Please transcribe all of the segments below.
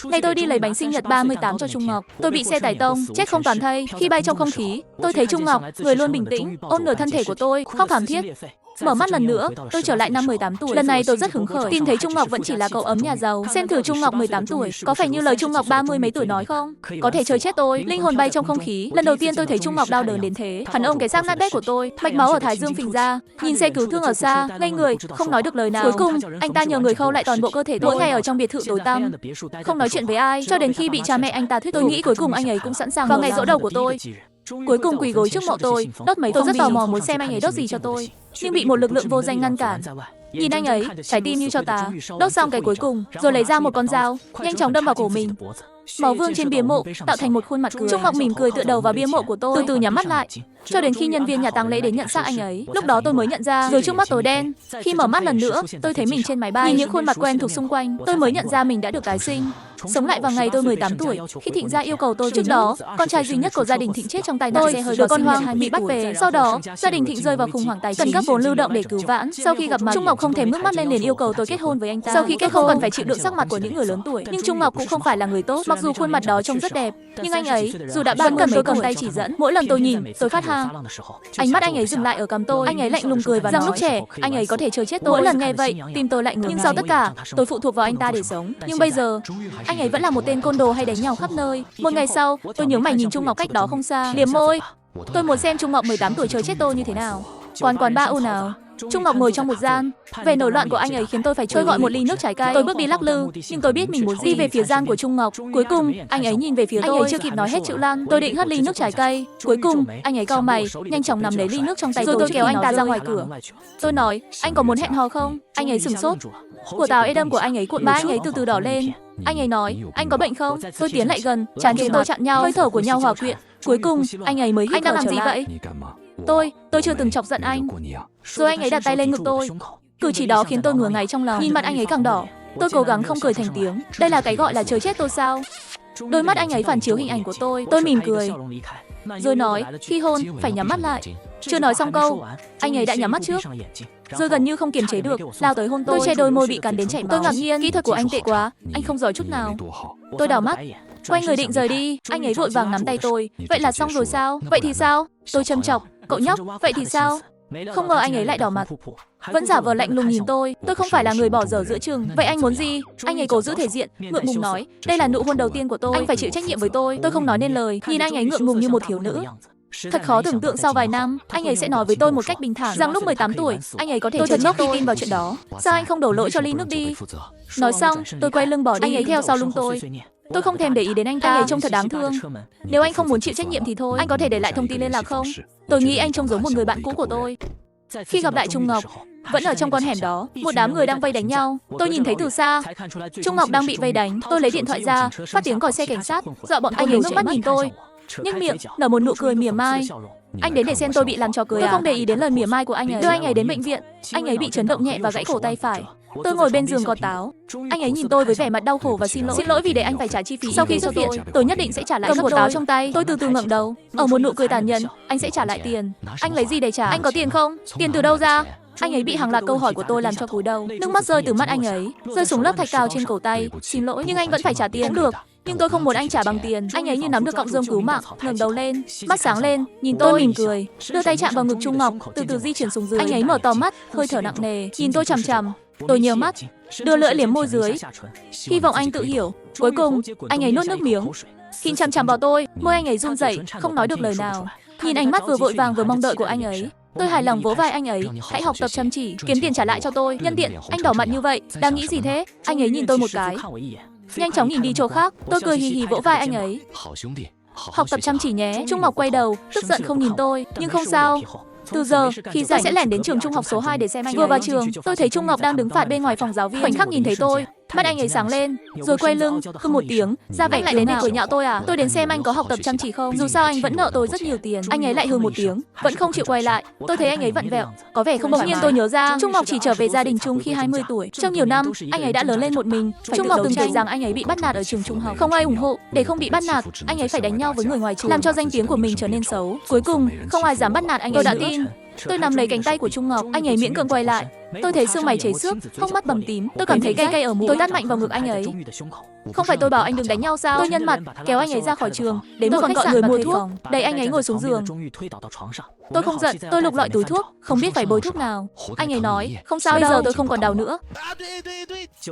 Ngày tôi đi lấy bánh sinh nhật 38 cho Trung Ngọc, tôi bị xe tải tông, chết không toàn thây. Khi bay trong không khí, tôi thấy Trung Ngọc, người luôn bình tĩnh, ôm nửa thân thể của tôi, khóc thảm thiết. Mở mắt lần nữa, tôi trở lại năm 18 tuổi. Lần này tôi rất hứng khởi, tìm thấy Trung Ngọc vẫn chỉ là cậu ấm nhà giàu. Xem thử Trung Ngọc 18 tuổi, có phải như lời Trung Ngọc 30 mấy tuổi nói không? Có thể chơi chết tôi, linh hồn bay trong không khí. Lần đầu tiên tôi thấy Trung Ngọc đau đớn đến thế. Hắn ôm cái xác nát bét của tôi, mạch máu ở thái dương phình ra, nhìn xe cứu thương ở xa, ngây người, không nói được lời nào. Cuối cùng, anh ta nhờ người khâu lại toàn bộ cơ thể tôi. Mỗi ngày ở trong biệt thự tối tăm, không nói chuyện với ai, cho đến khi bị cha mẹ anh ta thuyết phục. Tôi nghĩ cuối cùng anh ấy cũng sẵn sàng vào ngày giỗ đầu của tôi. Cuối cùng quỳ gối trước mộ tôi, đốt mấy. Tôi rất tò mò muốn xem anh ấy đốt gì cho tôi, nhưng bị một lực lượng vô danh ngăn cản. Nhìn anh ấy, trái tim như tro tá, đốt xong cái cuối cùng, rồi lấy ra một con dao, nhanh chóng đâm vào cổ mình. Máu vương trên bia mộ tạo thành một khuôn mặt cười. Trung Ngọc mỉm cười tựa đầu vào bia mộ của tôi, từ từ nhắm mắt lại, cho đến khi nhân viên nhà tang lễ đến nhận xác anh ấy. Lúc đó tôi mới nhận ra, rồi trước mắt tối đen. Khi mở mắt lần nữa, tôi thấy mình trên máy bay, nhìn những khuôn mặt quen thuộc xung quanh, tôi mới nhận ra mình đã được tái sinh, sống lại vào ngày tôi 18 tuổi. Khi Thịnh gia yêu cầu tôi, trước đó, con trai duy nhất của gia đình Thịnh chết trong tai nạn xe hơi, đứa con hoang bị bắt về. Sau đó, gia đình Thịnh rơi vào khủng hoảng tài chính, cần cấp vốn lưu động để cứu vãn. Sau khi gặp mặt, Trung Ngọc không thèm ngước mắt lên liền yêu cầu tôi kết hôn với anh ta. Sau khi kết hôn, cần phải chịu đựng sắc mặt của những người lớn tuổi, nhưng Trung Ngọc cũng không phải là người tốt. Mặc dù khuôn mặt đó trông rất đẹp, nhưng anh ấy dù đã vẫn cần tôi cầm tay chỉ dẫn. Mỗi lần tôi nhìn, tôi phát hang. Ánh mắt anh ấy dừng lại ở cằm tôi, anh ấy lạnh lùng cười và rằng lúc trẻ, anh ấy có thể chơi chết tôi. Mỗi lần nghe vậy, tim tôi lạnh ngược. Nhưng sau tất cả, tôi phụ thuộc vào anh ta để sống. Nhưng bây giờ, anh ấy vẫn là một tên côn đồ hay đánh nhau khắp nơi. Một ngày sau, tôi nhớ mày nhìn Trung Ngọc cách đó không xa, liếm môi. Tôi muốn xem Trung Ngọc 18 tuổi chơi chết tôi như thế nào. Quán ba u nào. Trung Ngọc ngồi trong một gian. Về nổi loạn của anh ấy khiến tôi phải gọi một ly nước trái cây. Tôi bước đi lắc lư, nhưng tôi biết mình muốn đi về phía gian của Trung Ngọc. Cuối cùng, anh ấy nhìn về phía tôi. Anh ấy chưa kịp nói hết chữ Lan, tôi định hất ly nước trái cây. Cuối cùng, anh ấy cau mày, nhanh chóng nắm lấy ly nước trong tay tôi, tôi kéo anh ta ra ngoài cửa. Tôi nói, anh có muốn hẹn hò không? Anh ấy sửng sốt. Của táo Edam của anh ấy cuộn, má anh ấy từ từ đỏ lên. Anh ấy nói, anh có bệnh không? Tôi tiến lại gần, trán chúng tôi chạm nhau, hơi thở của nhau hòa quyện. Cuối cùng, anh ấy mới hít thở. Anh đang làm gì vậy? Tôi chưa từng chọc giận anh. Rồi anh ấy đặt tay lên ngực tôi. Cử chỉ đó khiến tôi ngửa ngáy trong lòng. Nhìn mặt anh ấy càng đỏ. Tôi cố gắng không cười thành tiếng. Đây là cái gọi là chơi chết tôi sao? Đôi mắt anh ấy phản chiếu hình ảnh của tôi. Tôi mỉm cười, rồi nói, khi hôn phải nhắm mắt lại. Chưa nói xong câu, anh ấy đã nhắm mắt trước, rồi gần như không kiềm chế được lao tới hôn tôi. Tôi che đôi môi bị cắn đến chảy máu. Tôi ngạc nhiên, kỹ thuật của anh tệ quá, anh không giỏi chút nào. Tôi đảo mắt, quay người định rời đi, anh ấy vội vàng nắm tay tôi. Vậy là xong rồi sao? Vậy thì sao? Tôi châm chọc, cậu nhóc, vậy thì sao? Không ngờ anh ấy lại đỏ mặt, vẫn giả vờ lạnh lùng nhìn tôi. Tôi không phải là người bỏ dở giữa chừng. Vậy anh muốn gì? Anh ấy cố giữ thể diện, ngượng ngùng nói, đây là nụ hôn đầu tiên của tôi, anh phải chịu trách nhiệm với tôi. Tôi không nói nên lời, nhìn anh ấy ngượng ngùng như một thiếu nữ. Thật khó tưởng tượng sau vài năm, anh ấy sẽ nói với tôi một cách bình thản rằng lúc 18 tuổi, anh ấy có thể. Tôi thật ngốc khi tin vào chuyện đó. Sao anh không đổ lỗi cho ly nước đi? Nói xong, tôi quay lưng bỏ đi. Anh ấy theo sau lưng tôi. Tôi không thèm để ý đến anh ta, anh ấy trông thật đáng thương. Nếu anh không muốn chịu trách nhiệm thì thôi, anh có thể để lại thông tin liên lạc không? Tôi nghĩ anh trông giống một người bạn cũ của tôi. Khi gặp lại Trung Ngọc, vẫn ở trong con hẻm đó, một đám người đang vây đánh nhau. Tôi nhìn thấy từ xa, Trung Ngọc đang bị vây đánh. Tôi lấy điện thoại ra, phát tiếng còi xe cảnh sát, dọa bọn anh ấy ngước mắt nhìn tôi, nhếch miệng nở một nụ cười mỉa mai. Anh đến để xem tôi bị làm trò cười à? Tôi không để ý đến lời mỉa mai của anh ấy. Đưa anh ấy đến bệnh viện. Anh ấy bị chấn động nhẹ và gãy cổ tay phải. Tôi ngồi bên giường gọt táo. Anh ấy nhìn tôi với vẻ mặt đau khổ và xin lỗi. Xin lỗi vì để anh phải trả chi phí. Sau khi xuất viện, tôi nhất định sẽ trả lại. Cầm hột táo trong tay, tôi từ từ ngẩng đầu. Ở một nụ cười tàn nhẫn, anh sẽ trả lại tiền. Anh lấy gì để trả? Anh có tiền không? Tiền từ đâu ra? Anh ấy bị hàng loạt câu hỏi của tôi làm cho cúi đầu. Nước mắt rơi từ mắt anh ấy, rơi xuống lớp thạch cao trên cổ tay. Xin lỗi, nhưng anh vẫn phải trả tiền. Cũng được, nhưng tôi không muốn anh trả bằng tiền. Anh ấy như nắm được cọng rơm cứu mạng, ngẩng đầu lên, mắt sáng lên, nhìn tôi mỉm cười, đưa tay chạm vào ngực Trung Ngọc, từ từ di chuyển xuống dưới. Anh ấy mở to mắt, hơi thở nặng nề, nhìn tôi chằm chằm. Tôi nhíu mắt, đưa lưỡi liếm môi dưới, hy vọng anh tự hiểu. Cuối cùng, anh ấy nuốt nước miếng, nhìn chằm chằm vào tôi, môi anh ấy run rẩy, không nói được lời nào. Nhìn ánh mắt vừa vội vàng vừa mong đợi của anh ấy, tôi hài lòng vỗ vai anh ấy. Hãy học tập chăm chỉ, kiếm tiền trả lại cho tôi. Nhân tiện, anh đỏ mặt như vậy, đang nghĩ gì thế? Anh ấy nhìn tôi một cái, nhanh chóng nhìn đi chỗ khác. Tôi cười hì hì vỗ vai anh ấy. Học tập chăm chỉ nhé. Trung Ngọc quay đầu, tức giận không nhìn tôi, nhưng không sao. Từ giờ, khi ra sẽ lẻn đến trường trung học số 2 để xem anh. Vừa vào trường, tôi thấy Trung Ngọc đang đứng phạt bên ngoài phòng giáo viên. Khoảnh khắc nhìn thấy tôi, mắt anh ấy sáng lên, rồi quay lưng, hừ một tiếng, ra vẻ lại đến để cười nhạo tôi à? Tôi đến xem anh có học tập chăm chỉ không? Dù sao anh vẫn nợ tôi rất nhiều tiền. Anh ấy lại hừ một tiếng, vẫn không chịu quay lại. Tôi thấy anh ấy vặn vẹo, có vẻ không. Bỗng nhiên tôi nhớ ra, Trung Ngọc chỉ trở về gia đình chung khi 20 tuổi. Trong nhiều năm, anh ấy đã lớn lên một mình. Trung Ngọc từng kể rằng anh ấy bị bắt nạt ở trường trung học, không ai ủng hộ. Để không bị bắt nạt, anh ấy phải đánh nhau với người ngoài trường, làm cho danh tiếng của mình trở nên xấu. Cuối cùng, không ai dám bắt nạt anh ấy. Tôi đã tin. Tôi nắm lấy cánh tay của Trung Ngọc, anh ấy miễn cưỡng quay lại, Tôi thấy xương mày chảy xước, hốc mắt bầm tím, tôi cảm thấy cay cay ở mũi. Tôi tát mạnh vào ngực anh ấy. Không phải tôi bảo anh đừng đánh nhau sao? Tôi nhăn mặt, kéo anh ấy ra khỏi trường, đến một khách sạn gọi người mua thuốc, đẩy anh ấy ngồi xuống giường. Tôi không giận, tôi lục lọi túi thuốc, không biết phải bôi thuốc nào. Anh ấy nói, không sao, bây giờ tôi không còn đau nữa.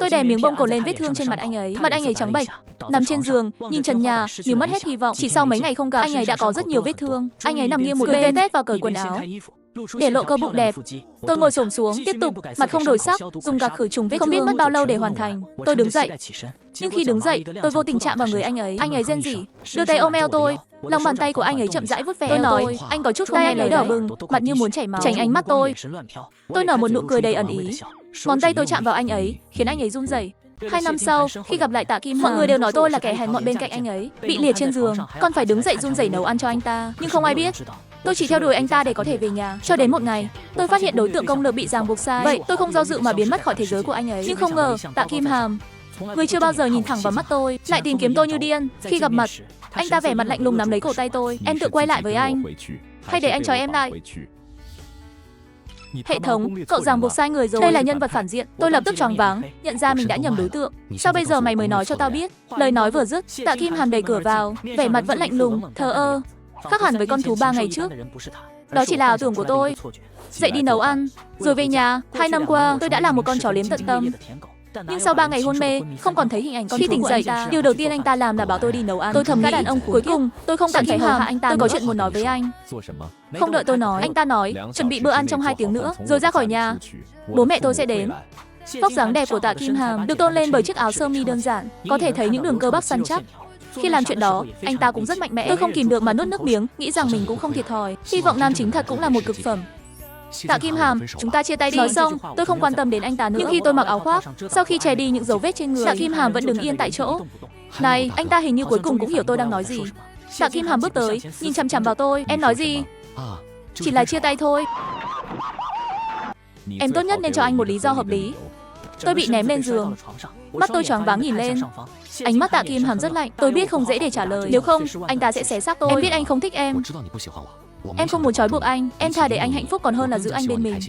Tôi đè miếng bông cồn lên vết thương trên mặt anh ấy trắng bệch, nằm trên giường, nhìn trần nhà, như mất hết hy vọng. Chỉ sau mấy ngày không gặp, anh ấy đã có rất nhiều vết thương. Anh ấy nằm nghiêng một bên, tét vào cởi quần áo, để lộ cơ bụng đẹp. Tôi ngồi xổm xuống, tiếp tục, mặt không đổi sắc, dùng gạc khử trùng vết thương. Không biết mất bao lâu để hoàn thành. Tôi đứng dậy, nhưng khi đứng dậy, tôi vô tình chạm vào người anh ấy. Anh ấy rên rỉ, đưa tay ôm eo tôi. Lòng bàn tay của anh ấy chậm rãi vuốt ve eo tôi. Anh có chút không nghe lời đỏ bừng, mặt như muốn chảy máu, tránh ánh mắt tôi. Tôi nở một nụ cười đầy ẩn ý. Ngón tay tôi chạm vào anh ấy, khiến anh ấy run rẩy. 2 năm sau, khi gặp lại Tạ Kim Hàm, mọi người đều nói tôi là kẻ hèn mọn bên cạnh anh ấy, bị liệt trên giường, còn phải đứng dậy run rẩy nấu ăn cho anh ta. Nhưng không ai biết, tôi chỉ theo đuổi anh ta để có thể về nhà. Cho đến một ngày, tôi phát hiện đối tượng công lược bị ràng buộc sai. Vậy tôi không do dự mà biến mất khỏi thế giới của anh ấy. Nhưng không ngờ, Tạ Kim Hàm, người chưa bao giờ nhìn thẳng vào mắt tôi, lại tìm kiếm tôi như điên. Khi gặp mặt, anh ta vẻ mặt lạnh lùng nắm lấy cổ tay tôi. Em tự quay lại với anh, hay để anh trói em lại? Hệ thống, cậu ràng buộc sai người rồi. Đây là nhân vật phản diện. Tôi lập tức choáng váng, nhận ra mình đã nhầm đối tượng. Sao bây giờ mày mới nói cho tao biết? Lời nói vừa dứt, Tạ Kim Hàm đẩy cửa vào, vẻ mặt vẫn lạnh lùng, thờ ơ, khác hẳn với con thú 3 ngày trước. Đó chỉ là ảo tưởng của tôi. Dậy đi nấu ăn, rồi về nhà. 2 năm qua, tôi đã là một con chó liếm tận tâm. Nhưng sau 3 ngày hôn mê, không còn thấy hình ảnh con thú. Khi tỉnh dậy, điều đầu tiên anh ta làm là bảo tôi đi nấu ăn. Tôi thầm nghĩ, đàn ông cuối cùng, tôi không cần phải hầu hạ anh ta. Tôi có chuyện muốn nói với anh. Không đợi tôi nói, anh ta nói, chuẩn bị bữa ăn trong 2 tiếng nữa, rồi ra khỏi nhà. Bố mẹ tôi sẽ đến. Vóc dáng đẹp của Tạ Kim Hàm được tôn lên bởi chiếc áo sơ mi đơn giản, có thể thấy những đường cơ bắp săn chắc. Khi làm chuyện đó, anh ta cũng rất mạnh mẽ. Tôi không kìm được mà nuốt nước miếng, nghĩ rằng mình cũng không thiệt thòi. Hy vọng nam chính thật cũng là một cực phẩm. Tạ Kim Hàm, chúng ta chia tay đi. Nói xong, tôi không quan tâm đến anh ta nữa. Nhưng khi tôi mặc áo khoác, sau khi che đi những dấu vết trên người, Tạ Kim Hàm vẫn đứng yên tại chỗ. Này, anh ta hình như cuối cùng cũng hiểu tôi đang nói gì. Tạ Kim Hàm bước tới, nhìn chằm chằm vào tôi. Em nói gì? Chỉ là chia tay thôi. Em tốt nhất nên cho anh một lý do hợp lý. Tôi bị ném lên giường, mắt tôi choáng váng nhìn lên. Ánh mắt Tạ Kim Hàm rất lạnh. Tôi biết không dễ để trả lời. Nếu không, anh ta sẽ xé xác tôi. Em biết anh không thích em. Em không muốn trói buộc anh. Em thà để anh hạnh phúc còn hơn là giữ anh bên mình.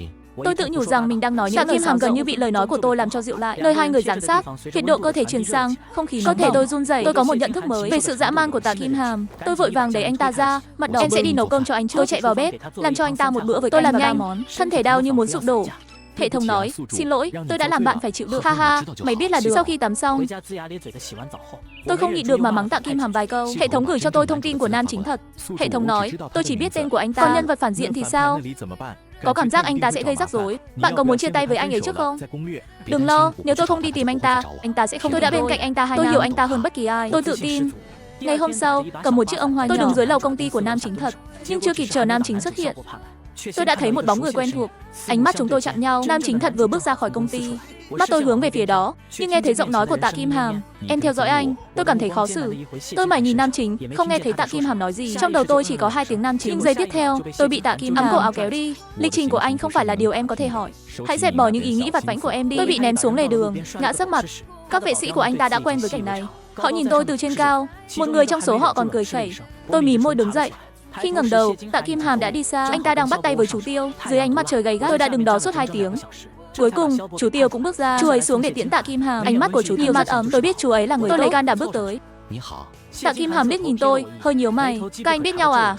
Tôi tự nhủ rằng mình đang nói những lời Kim Hàm gần như bị lời nói của tôi làm cho dịu lại. Nơi hai người dán sát, nhiệt độ cơ thể chuyển sang, không khí cơ thể tôi run rẩy. Tôi có một nhận thức mới về sự dã man của Tạ Kim Hàm. Tôi vội vàng đẩy anh ta ra, mặt đỏ. Em sẽ đi nấu cơm cho anh trước. Tôi chạy vào bếp, làm cho anh ta một bữa với canh và 3 món. Thân thể đau như muốn sụp đổ. Hệ thống nói, xin lỗi, tôi đã làm bạn phải chịu đựng. Ha ha, mày biết là được. Sau khi tắm xong, tôi không nhịn được mà mắng Tạ Kim Hàm vài câu. Hệ thống gửi cho tôi thông tin của nam chính thật. Hệ thống nói, tôi chỉ biết tên của anh ta. Còn nhân vật phản diện thì sao? Có cảm giác anh ta sẽ gây rắc rối. Bạn có muốn chia tay với anh ấy trước không? Đừng lo, nếu tôi không đi tìm anh ta sẽ không. Tôi đã bên cạnh anh ta 2 năm. Tôi hiểu anh ta hơn bất kỳ ai. Tôi tự tin. Ngày hôm sau, cầm một chiếc ông hoa nhỏ, tôi đứng dưới lầu công ty của nam chính thật. Nhưng chưa kịp chờ nam chính xuất hiện, tôi đã thấy một bóng người quen thuộc. Ánh mắt chúng tôi chạm nhau. Nam chính thật vừa bước ra khỏi công ty, mắt tôi hướng về phía đó, nhưng nghe thấy giọng nói của Tạ Kim Hàm. Em theo dõi anh. Tôi cảm thấy khó xử. Tôi mải nhìn nam chính, không nghe thấy Tạ Kim Hàm nói gì. Trong đầu tôi chỉ có 2 tiếng nam chính. Nhưng giây tiếp theo, tôi bị Tạ Kim Hàm ấm cổ áo kéo đi. Lịch trình của anh không phải là điều em có thể hỏi. Hãy dẹp bỏ những ý nghĩ vặt vãnh của em đi. Tôi bị ném xuống lề đường, ngã sấp mặt. Các vệ sĩ của anh ta đã quen với cảnh này. Họ nhìn tôi từ trên cao. Một người trong số họ còn cười khẩy. Tôi mím môi đứng dậy. Khi ngẩng đầu, Tạ Kim Hàm đã đi xa. Anh ta đang bắt tay với chú Tiêu. Dưới ánh mặt trời gay gắt, tôi đã đứng đó suốt 2 tiếng. Cuối cùng, chú Tiêu cũng bước ra. Chú ấy xuống để tiễn Tạ Kim Hàm. Ánh mắt của chú Tiêu rất ấm. Tôi biết chú ấy là người tốt. Tôi lấy can đảm bước tới. Tạ Kim Hàm liếc nhìn tôi, hơi nhíu mày. Các anh biết nhau à?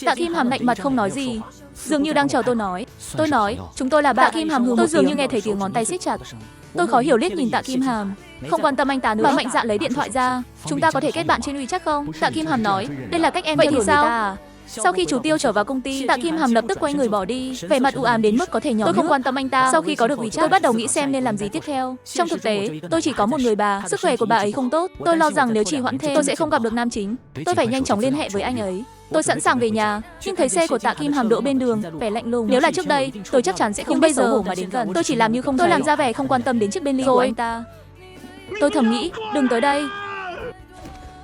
Tạ Kim Hàm lạnh mặt không nói gì, dường như đang chờ tôi nói. Tôi nói, chúng tôi là bạn. Tạ Kim Hàm hừ. Tôi dường như nghe thấy tiếng ngón tay siết chặt. Tôi khó hiểu liếc nhìn Tạ Kim Hàm, không quan tâm anh ta nữa, mà mạnh dạn lấy điện thoại ra. Chúng ta có thể kết bạn trên WeChat không? Tạ Kim Hàm nói, đây là cách em vậy thì sao? À? Sau khi chú Tiêu trở vào công ty, Tạ Kim Hàm lập tức quay người bỏ đi, vẻ mặt u ám đến mức có thể nhỏ. Tôi không quan tâm anh ta. Sau khi có được WeChat, tôi bắt đầu nghĩ xem nên làm gì tiếp theo. Trong thực tế, tôi chỉ có một người bà, sức khỏe của bà ấy không tốt. Tôi lo rằng nếu trì hoãn thêm, tôi sẽ không gặp được nam chính. Tôi phải nhanh chóng liên hệ với anh ấy. Tôi sẵn sàng về nhà, nhưng thấy xe của Tạ Kim Hàm đỗ bên đường, vẻ lạnh lùng. Nếu là trước đây, tôi chắc chắn sẽ không biết xấu hổ mà đến gần. Tôi chỉ làm như không thấy. Tôi làm ra vẻ không quan tâm đến chiếc Bentley của anh ta. Tôi thầm nghĩ, đừng tới đây.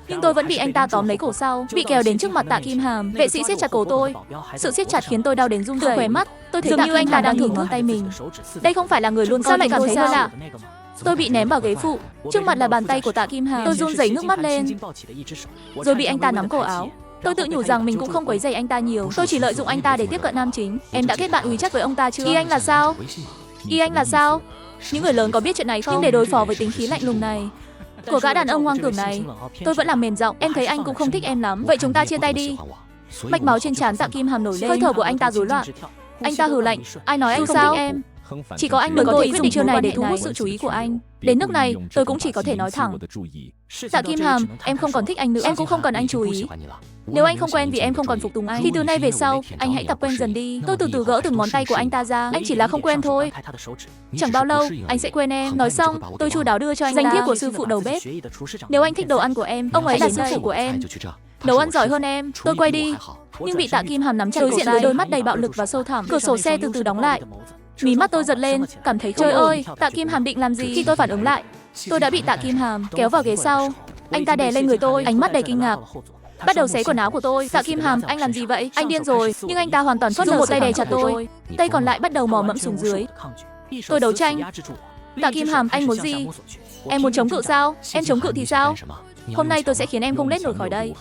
Nhưng tôi vẫn bị anh ta tóm lấy cổ sau, bị kéo đến trước mặt Tạ Kim Hàm. Vệ sĩ siết chặt cổ tôi. Sự siết chặt khiến tôi đau đến run rẩy. Khóe mắt, tôi thấy dường như anh ta đang thưởng ngón tay mình. Đây không phải là người luôn coi lại cảm thấy hơi lạ. Tôi bị ném vào ghế phụ, trước mặt là bàn tay của Tạ Kim Hàm. Tôi run rẩy ngước mắt lên, rồi bị anh ta nắm cổ áo. Tôi tự nhủ rằng mình cũng không quấy rầy anh ta nhiều. Tôi chỉ lợi dụng anh ta để tiếp cận nam chính. Em đã kết bạn WeChat với ông ta chưa? Ý anh là sao? Ý anh là sao? Những người lớn có biết chuyện này không? Nhưng để đối phó với tính khí lạnh lùng này của gã đàn ông hoang tưởng này, tôi vẫn làm mềm giọng. Em thấy anh cũng không thích em lắm. Vậy chúng ta chia tay đi. Mạch máu trên trán Tạ Kim Hàm nổi lên. Hơi thở của anh ta rối loạn. Anh ta hừ lạnh. Ai nói anh không thích em? Chỉ có anh mới có thể quyết định chiêu này để thu hút sự chú ý của anh. Đến nước này, tôi cũng chỉ có thể nói thẳng. Tạ Kim Hàm, em không còn thích anh nữa. Em cũng không cần anh chú ý. Nếu anh không quen vì em không còn phục tùng anh, thì từ nay về sau, anh hãy tập quen dần đi. Tôi từ từ gỡ từng ngón tay của anh ta ra. Anh chỉ là không quen thôi. Chẳng bao lâu, anh sẽ quên em. Nói xong, tôi chu đáo đưa cho anh danh thiếp của sư phụ đầu bếp. Nếu anh thích đồ ăn của em, ông ấy là sư phụ của em. Nấu ăn giỏi hơn em. Tôi quay đi, nhưng bị Tạ Kim Hàm nắm chặt. Đối diện với đôi mắt đầy bạo lực và sâu thẳm, cửa sổ xe từ từ đóng lại. Mí mắt tôi giật lên, cảm thấy trời ơi, Tạ Kim Hàm định làm gì? Khi tôi phản ứng lại, tôi đã bị Tạ Kim Hàm kéo vào ghế sau. Anh ta đè lên người tôi, ánh mắt đầy kinh ngạc, bắt đầu xé quần áo của tôi. Tạ Kim Hàm, anh làm gì vậy? Anh điên rồi. Nhưng anh ta hoàn toàn phớt lờ. Một tay đè chặt tôi, tay còn lại bắt đầu mò mẫm xuống dưới. Tôi đấu tranh. Tạ Kim Hàm, anh muốn gì? Em muốn chống cự sao? Em chống cự thì sao? Hôm nay tôi sẽ khiến em không lết nổi khỏi đây.